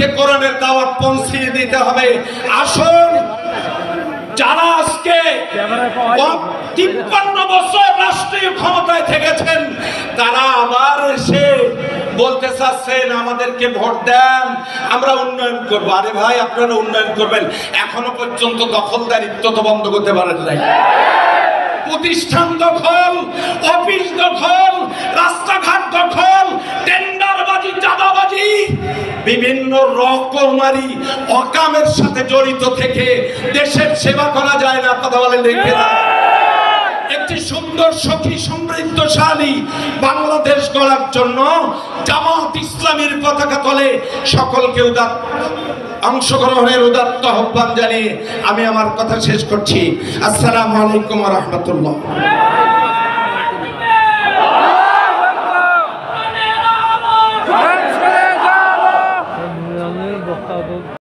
তাদেরকে কোরআনের দাওয়াত পৌঁছিয়ে দিতে হবে। আসুন, যারা আজকে 53 বছর রাষ্ট্রীয় ক্ষমতায় থেকেছেন, তারা আবার এসে বলতে চাচ্ছেন আমাদেরকে ভোট দেন, আমরা উন্নয়ন করব। আরে ভাই, আপনারা উন্নয়ন করবেন, এখনো পর্যন্ত দখলদারিত্ব তো বন্ধ করতে পারেন নাই। প্রতিষ্ঠান দখল, অফিস দখল, রাস্তাঘাট দখল, টেন্ডারবাজি, চাঁদাবাজি, বিভিন্ন রকমারি অকামের সাথে জড়িত থেকে দেশের সেবা করা যায় না। কথা বলেন দেখে না। একটি সুন্দর, সুখী, সমৃদ্ধশালী বাংলাদেশ গড়ার জন্য জামাত ইসলামীর পতাকা তলে সকলকে অংশগ্রহণের উদাত্ত আহ্বান জানিয়ে আমি আমার কথা শেষ করছি। আসসালামু আলাইকুম ওয়া রাহমাতুল্লাহ।